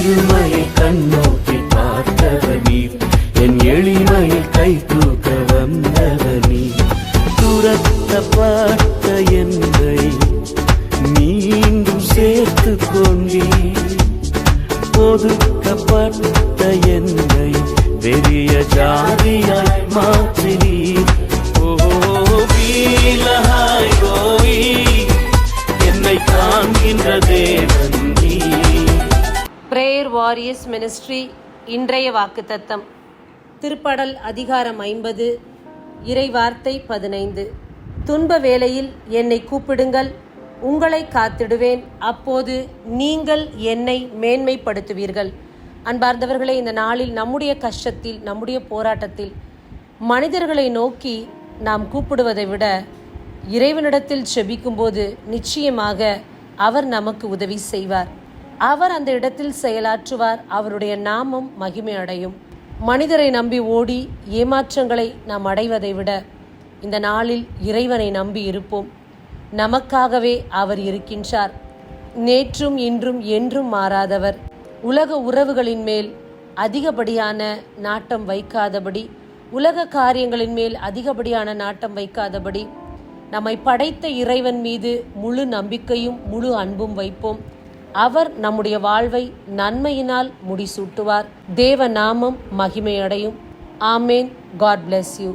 இருமையை கண்ணோக்கி பார்த்தவர் நீர், என் எளிமையில் கை தூக்க வந்தவர் நீர். துரத்தப்பட்ட என்னை மீண்டும் சேர்த்து கொண்டீர், ஒதுக்கப்பட்ட என்னை பெரிய ஜாதியாய் மாற்றினீர். என்னை காண்கின்ற தேவன் நீர். பிரேயர் வாரியர்ஸ் மினிஸ்ட்ரி இன்றைய வாக்குத்தத்தம். திருப்படல் அதிகாரம் 50, இறை வார்த்தை 15. துன்ப வேளையில் என்னை கூப்பிடுங்கள், உங்களை காத்திடுவேன், அப்போது நீங்கள் என்னை மேன்மைப்படுத்துவீர்கள். அன்பார்ந்தவர்களே, இந்த நாளில் நம்முடைய கஷ்டத்தில், நம்முடைய போராட்டத்தில் மனிதர்களை நோக்கி நாம் கூப்பிடுவதை விட இறைவனிடத்தில் செபிக்கும்போது நிச்சயமாக அவர் நமக்கு உதவி செய்வார். அவர் அந்த இடத்தில் செயலாற்றுவார். அவருடைய நாமம் மகிமை அடையும். மனிதரை நம்பி ஓடி ஏமாற்றங்களை நாம் அடைவதை விட இந்த நாளில் இறைவனை நம்பி இருப்போம். நமக்காகவே அவர் இருக்கின்றார். நேற்றும் இன்றும் என்றும் மாறாதவர். உலக உறவுகளின் மேல் அதிகப்படியான நாட்டம் வைக்காதபடி, உலக காரியங்களின் மேல் அதிகப்படியான நாட்டம் வைக்காதபடி நம்மை படைத்த இறைவன் மீது முழு நம்பிக்கையும் முழு அன்பும் வைப்போம். அவர் நம்முடைய வாழ்வை நன்மையினால் முடிசூட்டுவார். தேவ நாமம் மகிமையடையும். ஆமேன். God bless you.